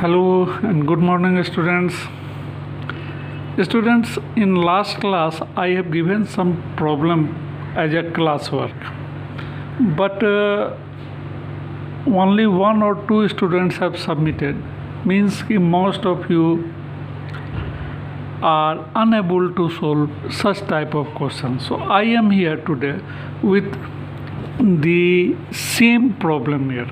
Hello and good morning, students. Students, in last class, I have given some problem as a classwork, but only one or two students have submitted. Means कि most of you are unable to solve such type of questions. So I am here today with the same problem here.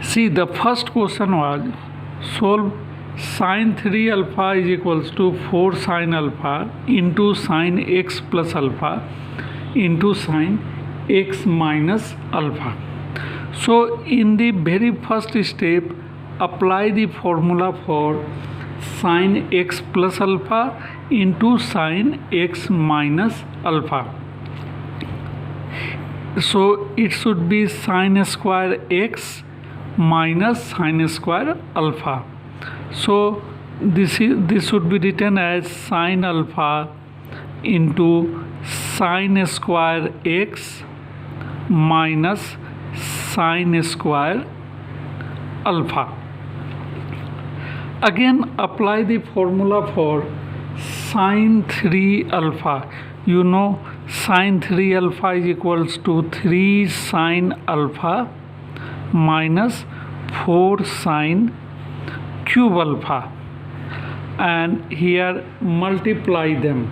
See, the first question was solve sine 3 alpha is equals to 4 sine alpha into sine x plus alpha into sine x minus alpha. So in the very first step, apply the formula for sine x plus alpha into sine x minus alpha. So it should be sine square x minus sine square alpha. So this should be written as sine alpha into sine square x minus sine square alpha. Again apply the formula for sine 3 alpha. You know sine 3 alpha is equals to 3 sine alpha minus 4 sine cube alpha, and here multiply them.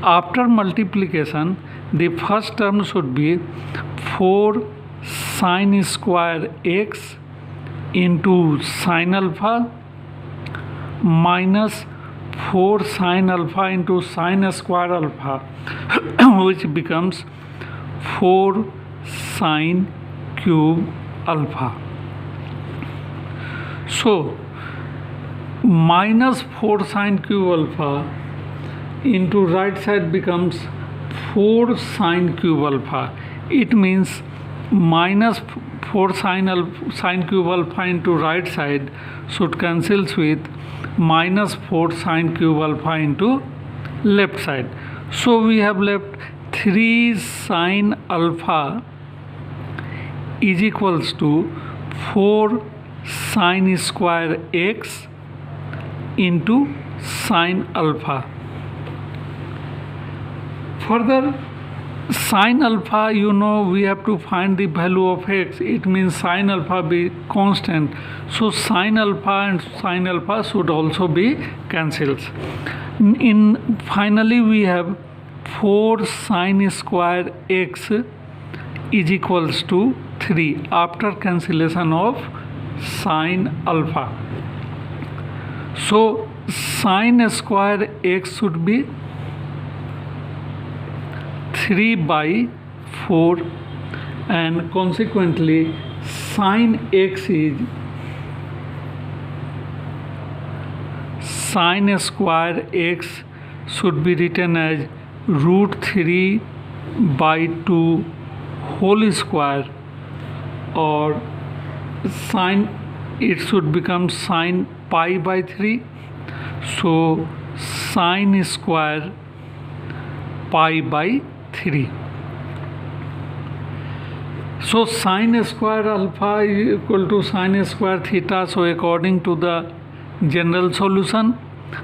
After multiplication, the first term should be 4 sine square x into sine alpha minus 4 sine alpha into sine square alpha which becomes 4 sine cube alpha. So minus 4 sine cube alpha into right side becomes 4 sine cube alpha. It means minus 4 sine cube alpha into right side should cancels with minus 4 sine cube alpha into left side. So we have left 3 sine alpha is equals to 4 sine square x into sine alpha. Further, sine alpha, you know, we have to find the value of x. It means sine alpha be constant. So sine alpha and sine alpha should also be cancelled. In finally we have 4 sine square x is equals to 3 after cancellation of sine alpha. So sine square x should be 3 by 4, and consequently sine x is sine square x should be written as root 3 by 2 whole square, or sine it should become sine pi by 3. So sine square pi by 3. So sine square alpha is equal to sine square theta. So according to the general solution,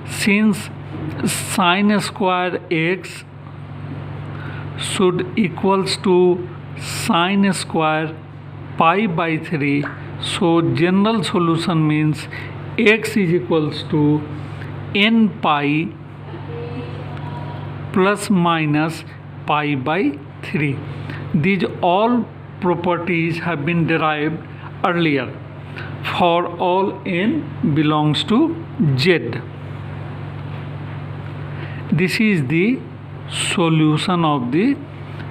since sine square x should equals to sine square pi by 3, so general solution means x is equals to n pi plus minus pi by 3. These all properties have been derived earlier for all n belongs to z. This is the solution of the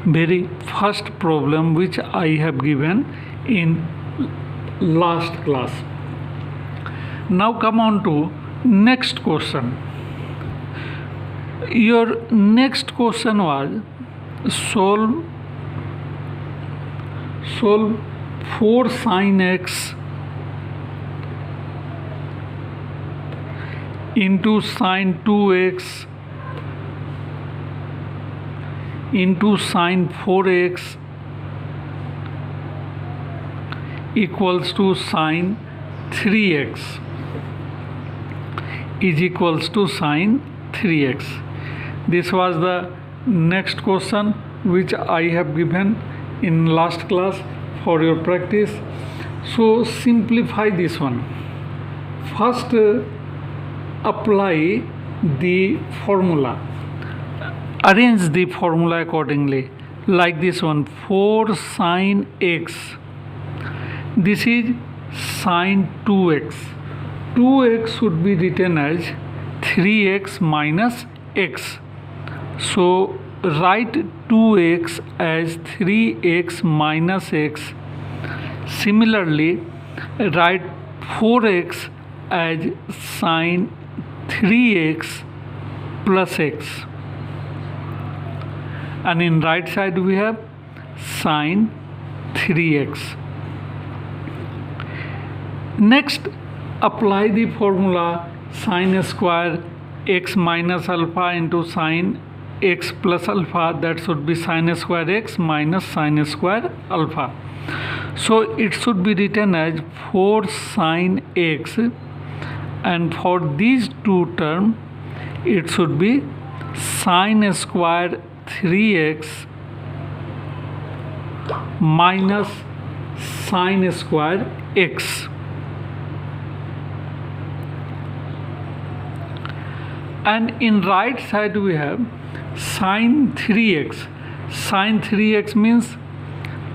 very first problem which I have given in last class. Now come on to next question. Your next question was solve 4 sine x into sine 2x into sine 4x equals to sine 3x is equals to sine 3x. This was the next question which I have given in last class for your practice. So simplify this one. First apply the formula, arrange the formula accordingly, like this one, 4 sine x, this is sine 2x. 2x should be written as 3x minus x. So write 2x as 3x minus x. Similarly, write 4x as sine 3x plus x. And in right side we have sine 3x. Next, apply the formula sine square x minus alpha into sine x plus alpha, that should be sine square x minus sine square alpha. So it should be written as 4 sine x, and for these two terms it should be sine square 3x minus sine square x. And in right side we have sine 3x. Sine 3x means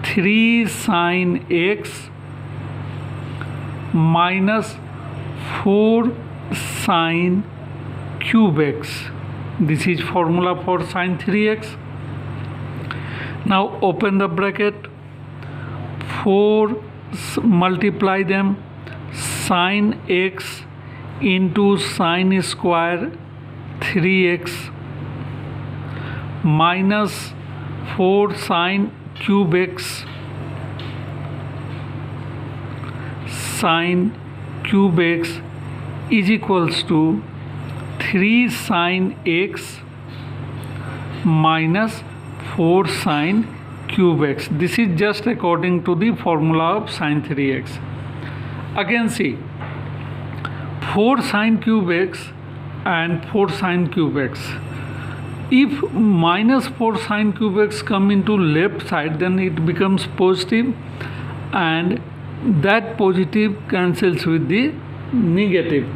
3 sine x minus 4 sine cube x. This is formula for sine 3x. Now open the bracket, 4 multiply them, sine x into sine square 3x minus 4 sine cube x, sine cube x is equals to 3 sine x minus 4 sine cube x. This is just according to the formula of sine 3x. Again see, 4 sine cube x and 4 sine cube x. If minus 4 sine cube x come into left side, then it becomes positive, and that positive cancels with the negative.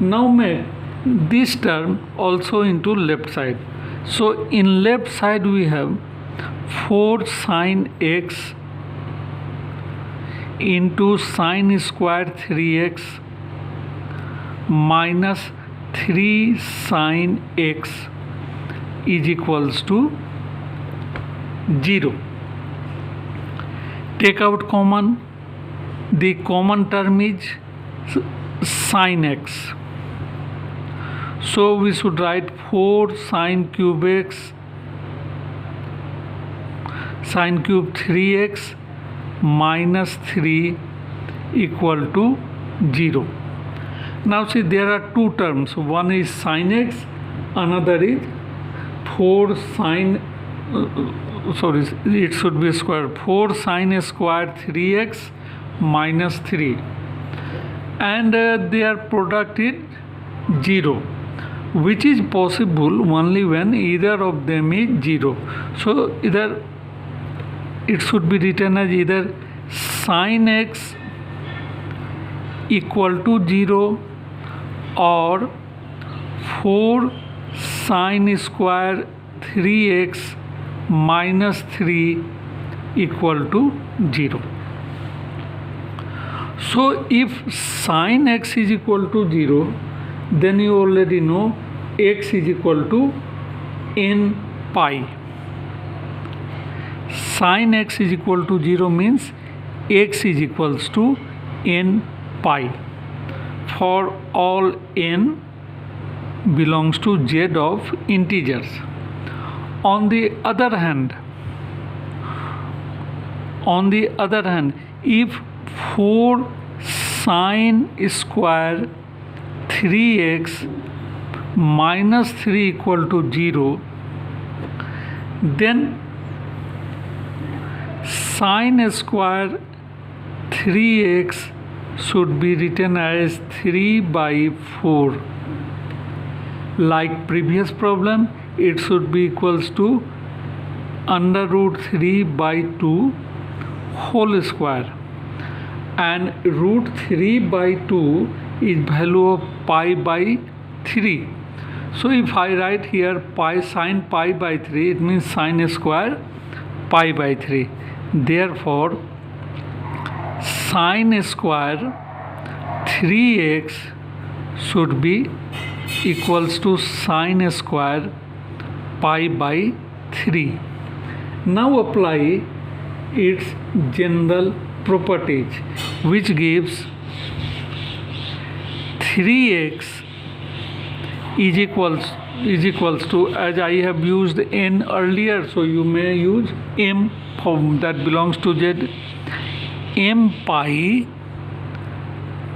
Now make this term also into left side. So in left side we have 4 sine x into sine square 3x minus 3 sine x is equals to 0. Take out common. The common term is sine x. So we should write 4 sine cube x, sine cube 3x minus 3 equal to 0. Now see, there are two terms. One is sine x, another is 4 sine, it should be square, 4 sine square 3x minus 3, and their product is 0, which is possible only when either of them is 0. So either it should be written as either sine x equal to 0 or 4 sine square 3x minus 3 equal to 0. So if sine x is equal to 0, then you already know x is equal to n pi. Sine x is equal to 0 means x is equals to n pi for all n belongs to z of integers. On the other hand, if 4 sine square 3x minus 3 equal to 0, then sine square 3x should be written as 3 by 4. Like previous problem, it should be equals to under root 3 by 2 whole square, and root 3 by 2 is value of pi by 3. So if I write here pi sine pi by 3, it means sine square pi by 3. Therefore sine square 3x should be equals to sine square pi by 3. Now apply its general properties, which gives 3x is equals to, as I have used n earlier, so you may use m form that belongs to z, m pi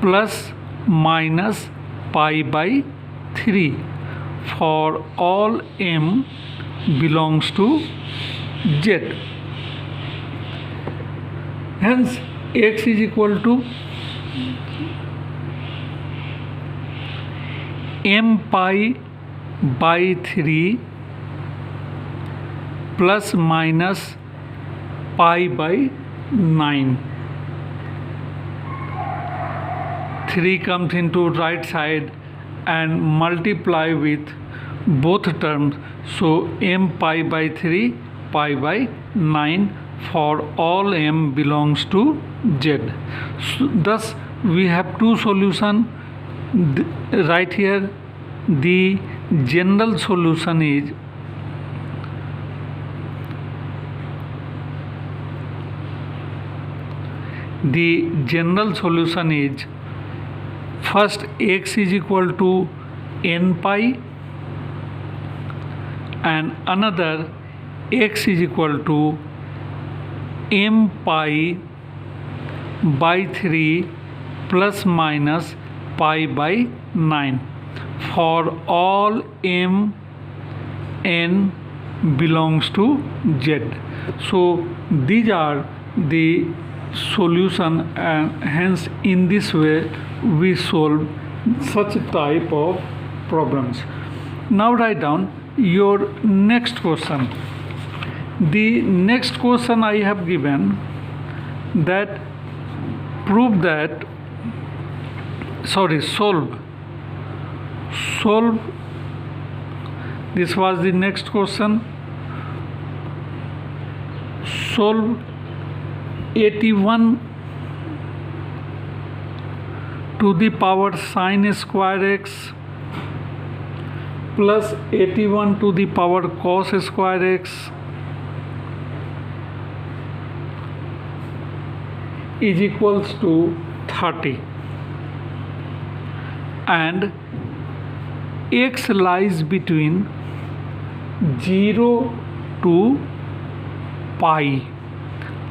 plus minus pi by 3 for all m belongs to z. Hence x is equal to m pi by 3 plus minus pi by 9. 3 comes into right side and multiply with both terms, so m pi by 3 pi by 9 for all m belongs to z. So, thus we have two solutions right here. The general solution is first x is equal to n pi and another x is equal to m pi by 3 plus minus pi by 9 for all m n belongs to z. So these are the solution, and hence in this way we solve such type of problems. Now write down your next question. The next question I have given that prove that solve. This was the next question. Solve 81 to the power sine square x plus 81 to the power cos square x is equals to 30, and x lies between 0 to pi.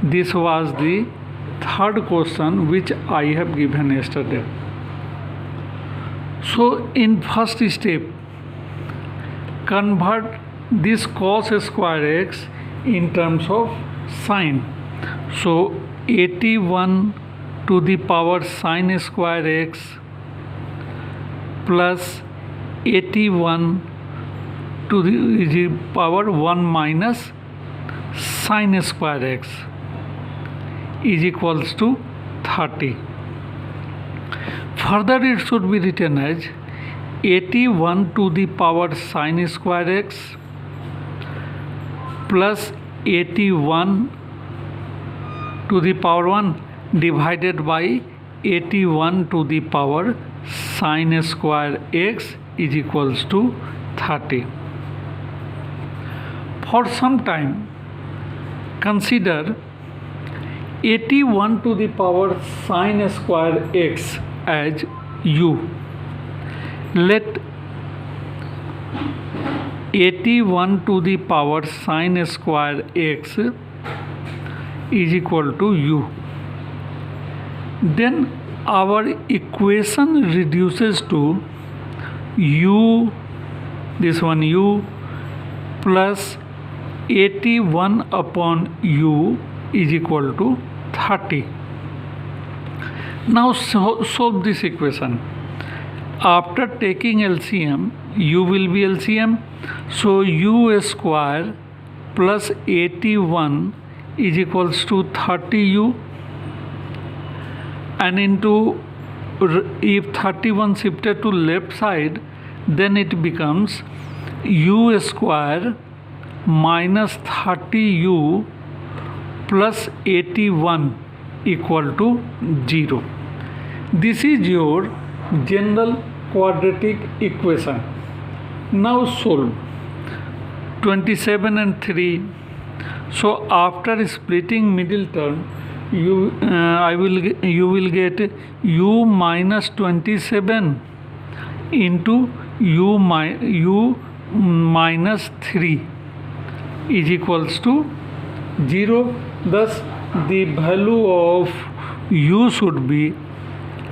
This was the third question which I have given yesterday. So in first step, convert this cos square x in terms of sine. So 81 to the power sine square x plus 81 to the power 1 minus sine square x is equals to 30. Further it should be written as 81 to the power sine square x plus 81 to the power 1 divided by 81 to the power sine square x is equals to 30. For some time consider 81 to the power sine square x as u. Let 81 to the power sine square x is equal to u. Then our equation reduces to u, this one u plus 81 upon u is equal to 30. Now solve this equation. After taking LCM, u will be LCM, so u square plus 81 is equals to 30u, and into, if 31 shifted to left side, then it becomes u square minus 30u plus 81 equal to 0. This is your general quadratic equation. Now solve 27 and 3. So after splitting middle term, you will get u minus 27 into u minus 3 is equals to 0. Thus the value of u should be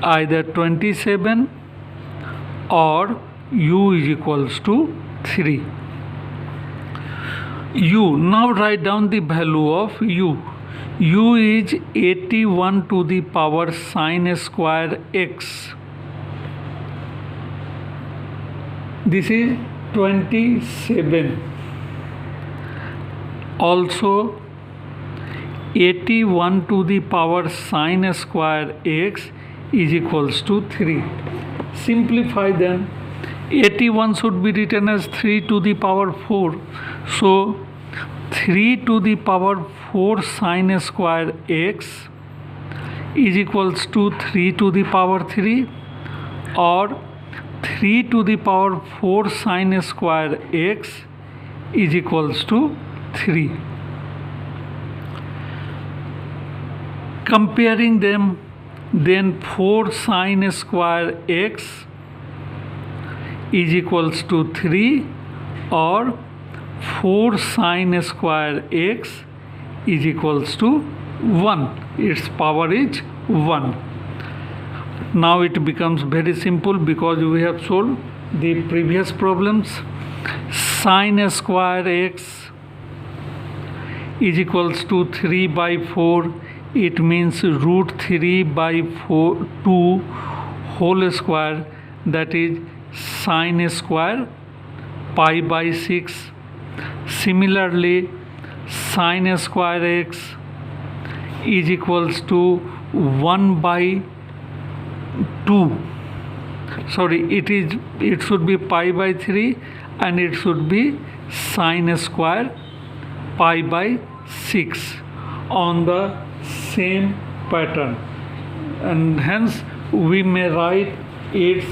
either 27 or u is equals to 3. U, now write down the value of u. U is 81 to the power sine square x. This is 27. Also 81 to the power sine square x is equals to 3. Simplify then. 81 should be written as 3 to the power 4. So 3 to the power 4 sine square x is equals to 3 to the power 3, or 3 to the power 4 sine square x is equals to 3. Comparing them, then 4 sine square x is equals to 3, or 4 sine square x is equals to 1. Its power is 1. Now it becomes very simple because we have solved the previous problems. Sine square x is equals to 3 by 4. It means root 3 by 2 whole square, that is sine square pi by 6. Similarly, sine square x is equals to 1 by 2. Sorry, it should be pi by 3, and it should be sine square pi by 6 on the same pattern, and hence we may write its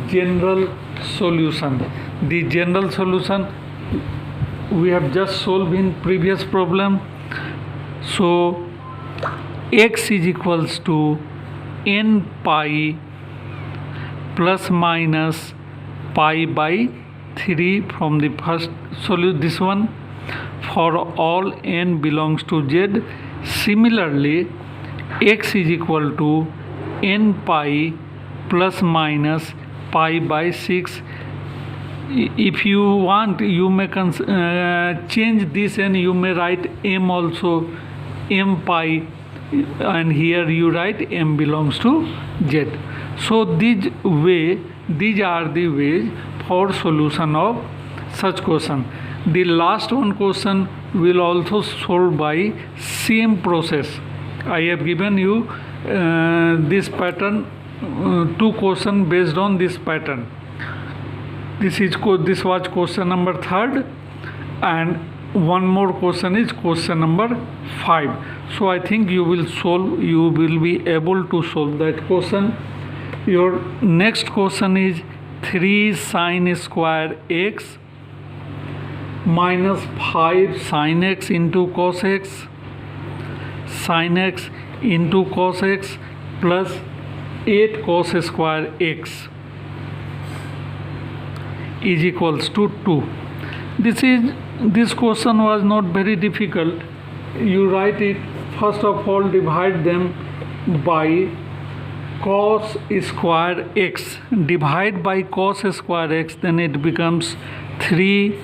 general solution. The general solution we have just solved in previous problem. So x is equals to n pi plus minus pi by 3 from the first solution, this one, for all n belongs to z. Similarly, x is equal to n pi plus minus pi by 6. If you want, you may change this, and you may write m also, m pi, and here you write m belongs to z. So these are the ways for solution of such question. The last one question will also solve by same process. I have given you this pattern, 2 questions based on this pattern. This was question number 3rd, and one more question is question number 5. So I think you will be able to solve that question. Your next question is 3 sine square x minus 5 sin x into cos x, sin x into cos x plus 8 cos square x is equals to 2. This question was not very difficult. You write it, first of all divide them by cos square x. Divide by cos square x, then it becomes 3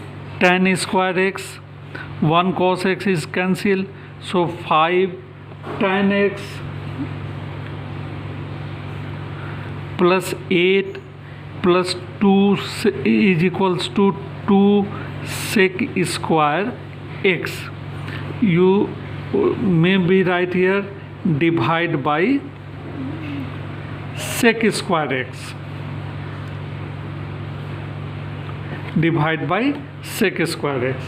tan square x. 1 cos x is cancelled, so 5 tan x plus 8 plus 2 is equals to 2 sec square x. You may be right here, divide by sec square x. Divide by sec square x.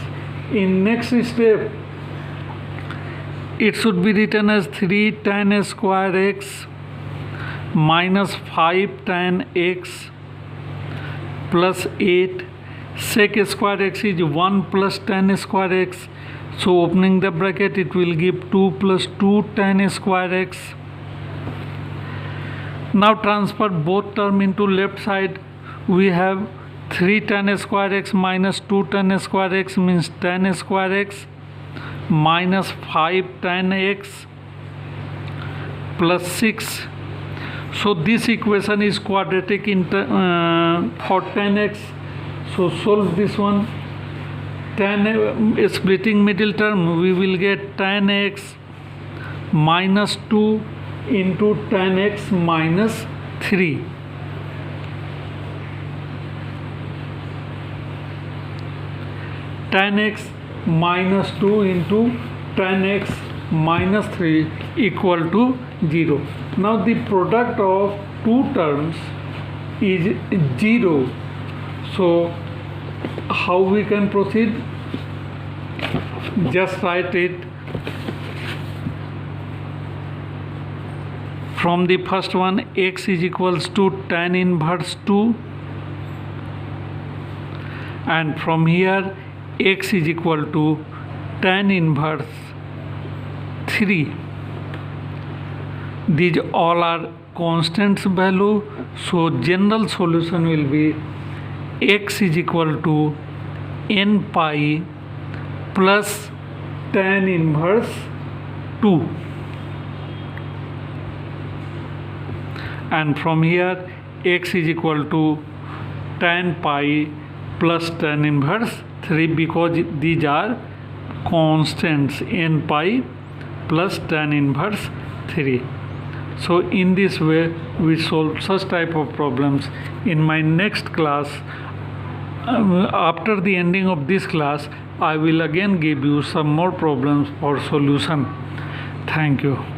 In next step, it should be written as 3 tan square x minus 5 tan x plus 8. Sec square x is 1 plus tan square x. So opening the bracket, it will give 2 plus 2 tan square x. Now transfer both term into left side. We have 3 tan square x minus 2 tan square x means tan square x minus 5 tan x plus 6. So this equation is quadratic for tan x. So solve this one. Tan splitting middle term, we will get tan x minus 2 into tan x minus 3. Tan x minus 2 into tan x minus 3 equal to 0. Now the product of two terms is 0. So how we can proceed? Just write it. From the first one, x is equals to tan inverse 2, and from here x is equal to tan inverse 3. These all are constants value, so general solution will be x is equal to n pi plus tan inverse 2, and from here x is equal to tan pi plus tan inverse 3, because these are constants, n pi plus tan inverse 3. So in this way we solve such type of problems. In my next class, after the ending of this class, I will again give you some more problems for solution. Thank you.